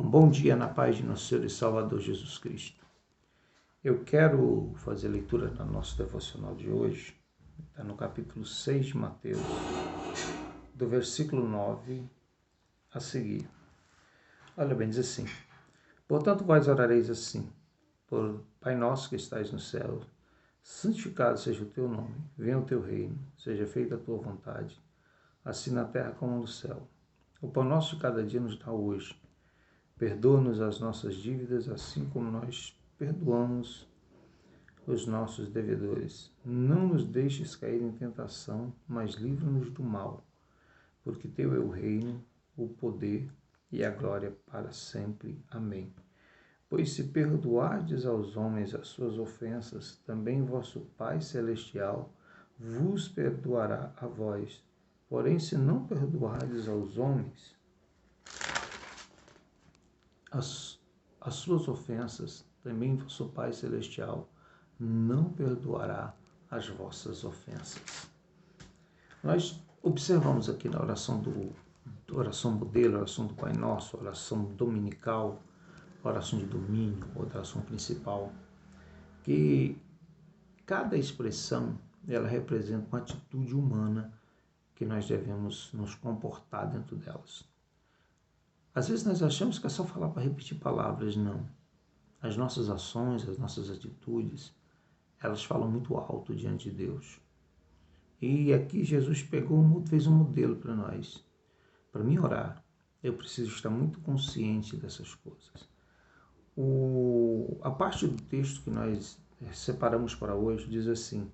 Um bom dia na paz de nosso Senhor e Salvador Jesus Cristo. Eu quero fazer a leitura do nosso devocional de hoje, está no capítulo 6 de Mateus, do versículo 9 a seguir. Olha bem, diz assim: Portanto, vós orareis assim: por Pai nosso que estais no céu, santificado seja o teu nome, venha o teu reino, seja feita a tua vontade, assim na terra como no céu. O pão nosso de cada dia nos dá hoje. Perdoa-nos as nossas dívidas, assim como nós perdoamos os nossos devedores. Não nos deixes cair em tentação, mas livra-nos do mal. Porque teu é o reino, o poder e a glória para sempre. Amém. Pois se perdoardes aos homens as suas ofensas, também vosso Pai Celestial vos perdoará a vós. Porém, se não perdoardes aos homens as suas ofensas, também vosso Pai Celestial não perdoará as vossas ofensas. Nós observamos aqui na oração oração modelo, oração do Pai Nosso, oração dominical, oração de domingo, oração principal, que cada expressão ela representa uma atitude humana que nós devemos nos comportar dentro delas. Às vezes nós achamos que é só falar para repetir palavras, não. As nossas ações, as nossas atitudes, elas falam muito alto diante de Deus. E aqui Jesus fez um modelo para nós. Para mim orar, eu preciso estar muito consciente dessas coisas. A parte do texto que nós separamos para hoje diz assim: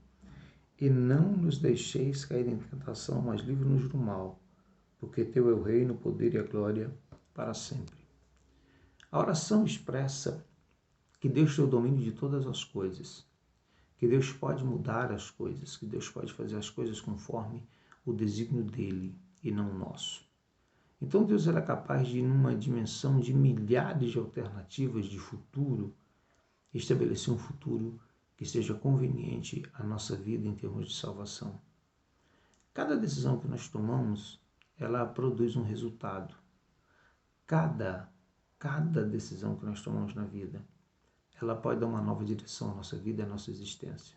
E não nos deixeis cair em tentação, mas livre-nos do mal, porque teu é o reino, o poder e a glória para sempre. A oração expressa que Deus tem o domínio de todas as coisas, que Deus pode mudar as coisas, que Deus pode fazer as coisas conforme o desígnio dele e não o nosso. Então Deus era capaz de, numa dimensão de milhares de alternativas de futuro, estabelecer um futuro que seja conveniente à nossa vida em termos de salvação. Cada decisão que nós tomamos, ela produz um resultado. Cada decisão que nós tomamos na vida, ela pode dar uma nova direção à nossa vida e à nossa existência.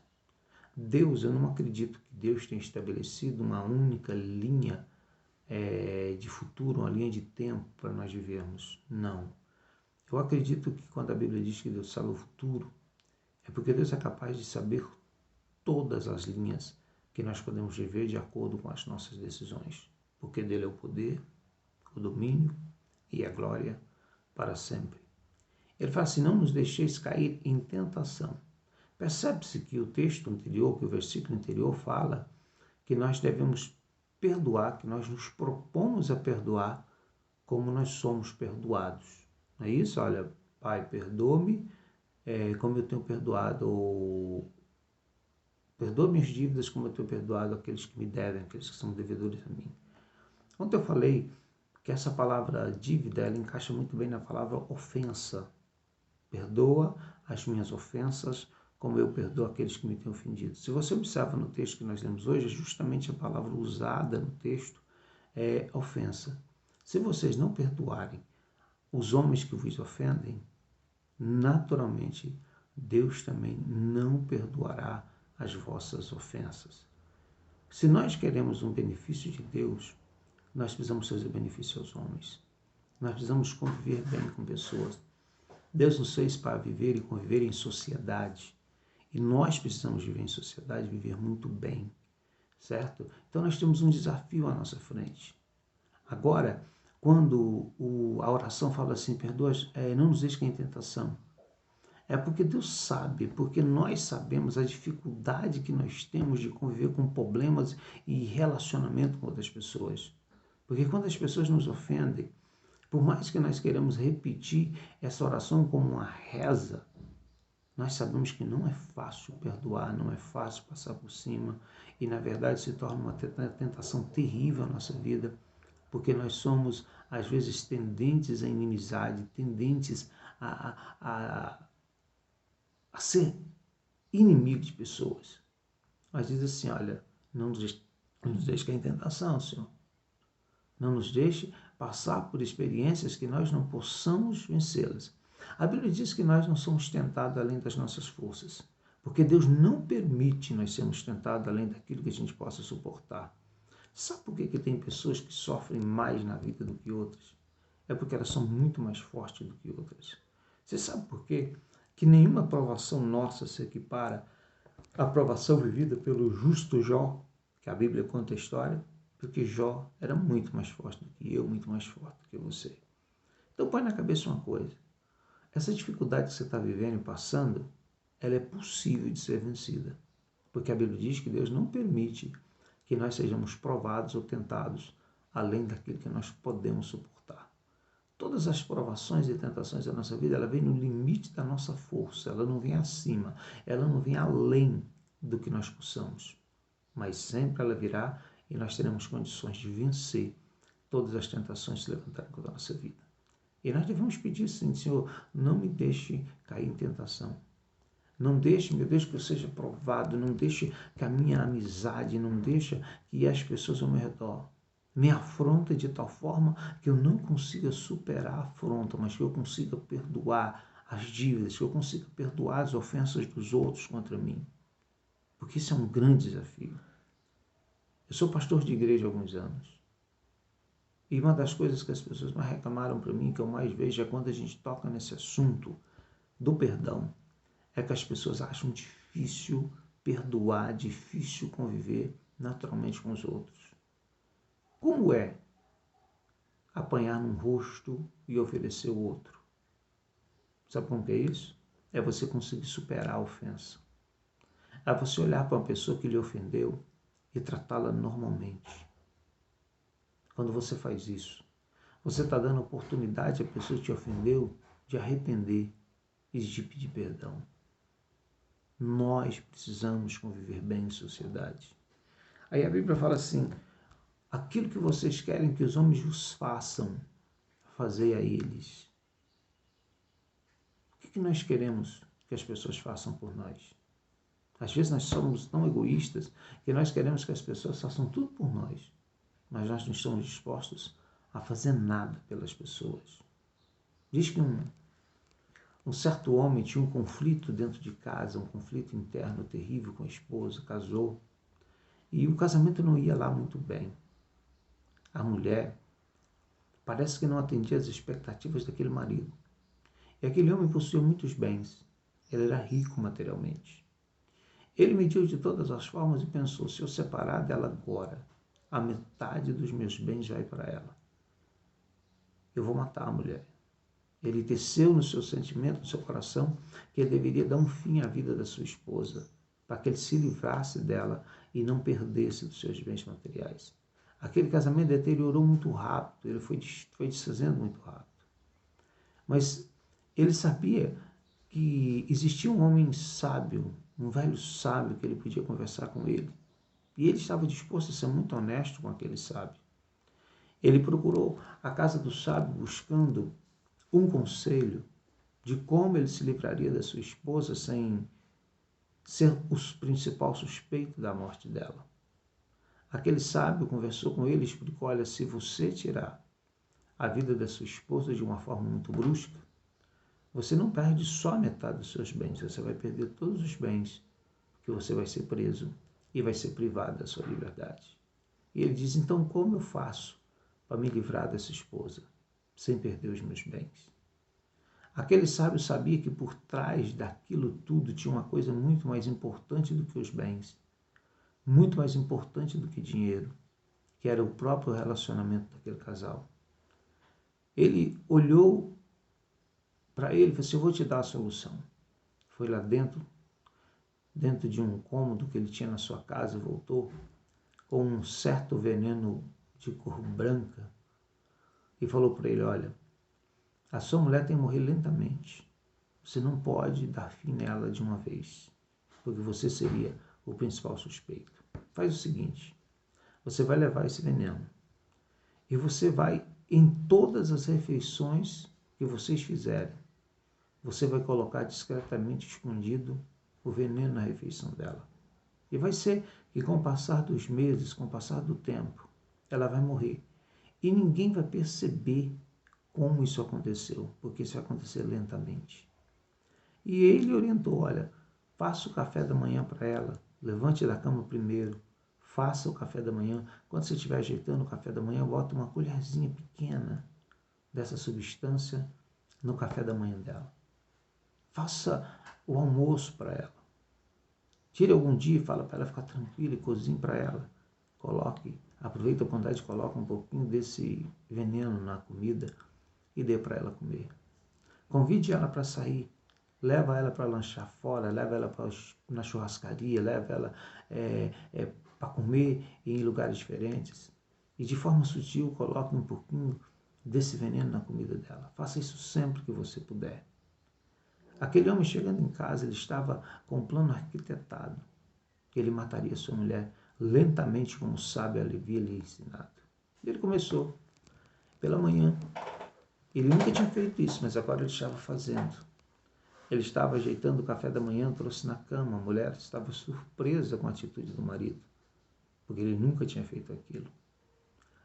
Deus, eu não acredito que Deus tenha estabelecido uma única linha de futuro, uma linha de tempo para nós vivermos. Não. Eu acredito que quando a Bíblia diz que Deus sabe o futuro, é porque Deus é capaz de saber todas as linhas que nós podemos viver de acordo com as nossas decisões. Porque dele é o poder, o domínio e a glória para sempre. Ele fala assim: não nos deixeis cair em tentação. Percebe-se que o texto anterior, que o versículo anterior fala que nós devemos perdoar, que nós nos propomos a perdoar como nós somos perdoados. Não é isso? Olha, Pai, perdoa-me como eu tenho perdoado, ou perdoa minhas dívidas como eu tenho perdoado aqueles que me devem, aqueles que são devedores a mim. Ontem eu falei que essa palavra dívida, ela encaixa muito bem na palavra ofensa. Perdoa as minhas ofensas, como eu perdoo aqueles que me têm ofendido. Se você observa no texto que nós lemos hoje, justamente a palavra usada no texto é ofensa. Se vocês não perdoarem os homens que vos ofendem, naturalmente Deus também não perdoará as vossas ofensas. Se nós queremos um benefício de Deus, nós precisamos fazer benefício aos homens. Nós precisamos conviver bem com pessoas. Deus nos fez para viver e conviver em sociedade. E nós precisamos viver em sociedade, viver muito bem, certo? Então nós temos um desafio à nossa frente. Agora, quando a oração fala assim: perdoa, não nos deixe cair em tentação, é porque Deus sabe, porque nós sabemos a dificuldade que nós temos de conviver com problemas e relacionamento com outras pessoas. Porque quando as pessoas nos ofendem, por mais que nós queiramos repetir essa oração como uma reza, nós sabemos que não é fácil perdoar, não é fácil passar por cima, e na verdade se torna uma tentação terrível na nossa vida, porque nós somos às vezes tendentes à inimizade, tendentes a ser inimigo de pessoas. Mas diz assim: olha, não nos deixe cair em tentação, Senhor. Não nos deixe, passar por experiências que nós não possamos vencê-las. A Bíblia diz que nós não somos tentados além das nossas forças, porque Deus não permite nós sermos tentados além daquilo que a gente possa suportar. Sabe por que tem pessoas que sofrem mais na vida do que outras? É porque elas são muito mais fortes do que outras. Você sabe por quê? Que nenhuma provação nossa se equipara à provação vivida pelo justo Jó, que a Bíblia conta a história, porque Jó era muito mais forte do que eu, muito mais forte do que você. Então põe na cabeça uma coisa. Essa dificuldade que você está vivendo e passando, ela é possível de ser vencida. Porque a Bíblia diz que Deus não permite que nós sejamos provados ou tentados além daquilo que nós podemos suportar. Todas as provações e tentações da nossa vida, ela vem no limite da nossa força, ela não vem acima, ela não vem além do que nós possamos. Mas sempre ela virá e nós teremos condições de vencer todas as tentações que se levantarem contra a nossa vida. E nós devemos pedir assim, Senhor, não me deixe cair em tentação. Não deixe, meu Deus, que eu seja provado, não deixe que a minha amizade, não deixe que as pessoas ao meu redor me afrontem de tal forma que eu não consiga superar a afronta, mas que eu consiga perdoar as dívidas, que eu consiga perdoar as ofensas dos outros contra mim. Porque isso é um grande desafio. Eu sou pastor de igreja há alguns anos. E uma das coisas que as pessoas mais reclamaram para mim, que eu mais vejo, é quando a gente toca nesse assunto do perdão, é que as pessoas acham difícil perdoar, difícil conviver naturalmente com os outros. Como é apanhar num rosto e oferecer o outro? Sabe como que é isso? É você conseguir superar a ofensa. É você olhar para uma pessoa que lhe ofendeu e tratá-la normalmente. Quando você faz isso, você está dando oportunidade à pessoa que te ofendeu de arrepender e de pedir perdão. Nós precisamos conviver bem em sociedade. Aí a Bíblia fala assim, aquilo que vocês querem que os homens vos façam, fazei a eles. O que nós queremos que as pessoas façam por nós? Às vezes nós somos tão egoístas que nós queremos que as pessoas façam tudo por nós, mas nós não estamos dispostos a fazer nada pelas pessoas. Diz que um certo homem tinha um conflito dentro de casa, um conflito interno terrível com a esposa, casou, e o casamento não ia lá muito bem. A mulher parece que não atendia às expectativas daquele marido. E aquele homem possuía muitos bens, ele era rico materialmente. Ele mediu de todas as formas e pensou, se eu separar dela agora, a metade dos meus bens vai para ela. Eu vou matar a mulher. Ele teceu no seu sentimento, no seu coração, que ele deveria dar um fim à vida da sua esposa, para que ele se livrasse dela e não perdesse dos seus bens materiais. Aquele casamento deteriorou muito rápido, ele foi desfazendo muito rápido. Mas ele sabia que existia um homem sábio, um velho sábio, que ele podia conversar com ele. E ele estava disposto a ser muito honesto com aquele sábio. Ele procurou a casa do sábio buscando um conselho de como ele se livraria da sua esposa sem ser o principal suspeito da morte dela. Aquele sábio conversou com ele e explicou, olha, se você tirar a vida da sua esposa de uma forma muito brusca, você não perde só a metade dos seus bens, você vai perder todos os bens, porque você vai ser preso e vai ser privado da sua liberdade. E ele diz, então como eu faço para me livrar dessa esposa, sem perder os meus bens? Aquele sábio sabia que por trás daquilo tudo tinha uma coisa muito mais importante do que os bens, muito mais importante do que dinheiro, que era o próprio relacionamento daquele casal. Ele olhou para ele e falou assim, eu vou te dar a solução. Foi lá dentro de um cômodo que ele tinha na sua casa e voltou com um certo veneno de cor branca e falou para ele, olha, a sua mulher tem que morrer lentamente. Você não pode dar fim nela de uma vez, porque você seria o principal suspeito. Faz o seguinte, você vai levar esse veneno e você vai, em todas as refeições que vocês fizerem, você vai colocar discretamente escondido o veneno na refeição dela. E vai ser que com o passar dos meses, com o passar do tempo, ela vai morrer. E ninguém vai perceber como isso aconteceu, porque isso vai acontecer lentamente. E ele orientou, olha, faça o café da manhã para ela, levante da cama primeiro, faça o café da manhã. Quando você estiver ajeitando o café da manhã, bota uma colherzinha pequena dessa substância no café da manhã dela. Faça o almoço para ela. Tire algum dia e fala para ela ficar tranquila e cozinhe para ela. Aproveita a oportunidade e coloca um pouquinho desse veneno na comida e dê para ela comer. Convide ela para sair. Leva ela para lanchar fora, leva ela na churrascaria, leva ela para comer em lugares diferentes. E de forma sutil, coloque um pouquinho desse veneno na comida dela. Faça isso sempre que você puder. Aquele homem chegando em casa, ele estava com um plano arquitetado, que ele mataria sua mulher lentamente, como o sábio havia lhe ensinado. E ele começou pela manhã. Ele nunca tinha feito isso, mas agora ele estava fazendo. Ele estava ajeitando o café da manhã, trouxe na cama. A mulher estava surpresa com a atitude do marido, porque ele nunca tinha feito aquilo.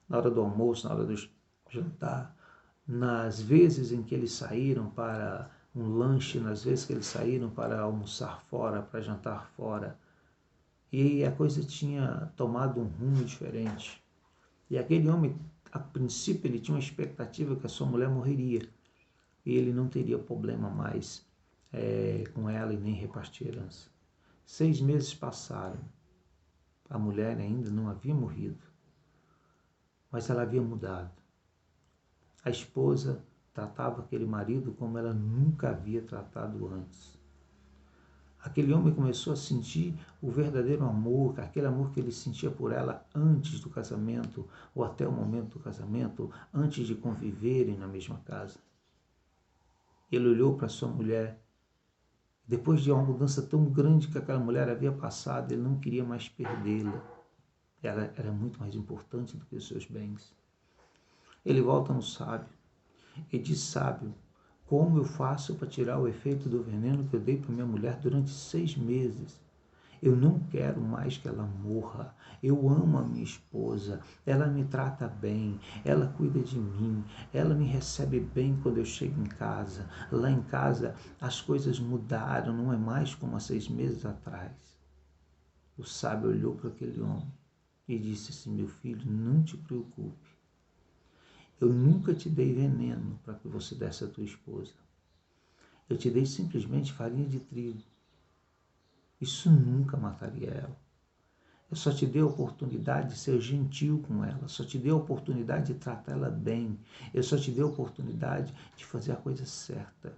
Na hora do almoço, na hora do jantar, nas vezes em que eles saíram para um lanche, nas vezes que eles saíram para almoçar fora, para jantar fora, e a coisa tinha tomado um rumo diferente. E aquele homem, a princípio, ele tinha uma expectativa que a sua mulher morreria, e ele não teria problema mais com ela e nem repartir herança. 6 meses passaram. A mulher ainda não havia morrido, mas ela havia mudado. A esposa tratava aquele marido como ela nunca havia tratado antes. Aquele homem começou a sentir o verdadeiro amor, aquele amor que ele sentia por ela antes do casamento, ou até o momento do casamento, antes de conviverem na mesma casa. Ele olhou para sua mulher. Depois de uma mudança tão grande que aquela mulher havia passado, ele não queria mais perdê-la. Ela era muito mais importante do que os seus bens. Ele volta no sábio e diz: sábio, como eu faço para tirar o efeito do veneno que eu dei para minha mulher durante 6 meses? Eu não quero mais que ela morra. Eu amo a minha esposa. Ela me trata bem. Ela cuida de mim. Ela me recebe bem quando eu chego em casa. Lá em casa as coisas mudaram. Não é mais como há 6 meses atrás. O sábio olhou para aquele homem e disse assim: meu filho, não te preocupe. Eu nunca te dei veneno para que você desse a tua esposa. Eu te dei simplesmente farinha de trigo. Isso nunca mataria ela. Eu só te dei a oportunidade de ser gentil com ela. Só te dei a oportunidade de tratar ela bem. Eu só te dei a oportunidade de fazer a coisa certa.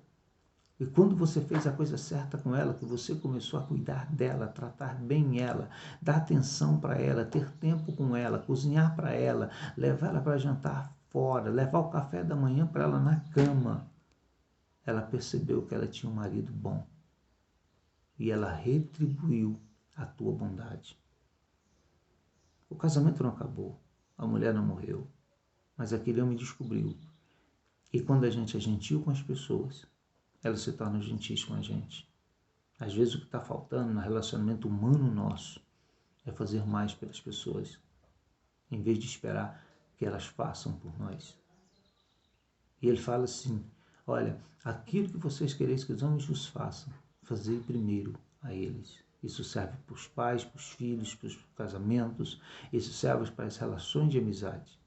E quando você fez a coisa certa com ela, que você começou a cuidar dela, tratar bem ela, dar atenção para ela, ter tempo com ela, cozinhar para ela, levar ela para jantar fora, levar o café da manhã para ela na cama, ela percebeu que ela tinha um marido bom. E ela retribuiu a tua bondade. O casamento não acabou, a mulher não morreu, mas aquele homem descobriu que quando a gente é gentil com as pessoas, elas se tornam gentis com a gente. Às vezes o que está faltando no relacionamento humano nosso é fazer mais pelas pessoas, em vez de esperar que elas façam por nós. E ele fala assim: olha, aquilo que vocês quereis que os homens vos façam, fazei primeiro a eles. Isso serve para os pais, para os filhos, para os casamentos. Isso serve para as relações de amizade.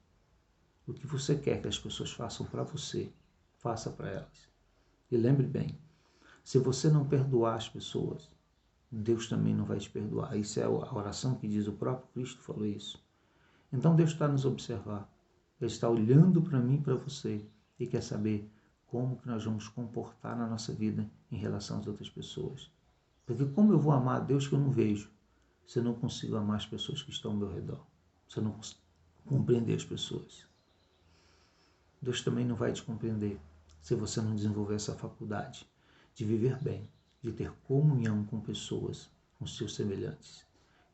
O que você quer que as pessoas façam para você, faça para elas. E lembre bem, se você não perdoar as pessoas, Deus também não vai te perdoar. Isso é a oração que diz, o próprio Cristo falou isso. Então Deus está nos observar. Ele está olhando para mim e para você e quer saber como que nós vamos comportar na nossa vida em relação às outras pessoas. Porque como eu vou amar a Deus que eu não vejo, se eu não consigo amar as pessoas que estão ao meu redor, se eu não consigo compreender as pessoas? Deus também não vai te compreender se você não desenvolver essa faculdade de viver bem, de ter comunhão com pessoas, com seus semelhantes.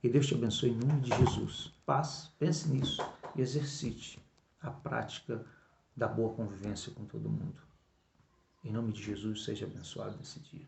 Que Deus te abençoe em nome de Jesus. Paz, pense nisso e exercite a prática da boa convivência com todo mundo. Em nome de Jesus, seja abençoado nesse dia.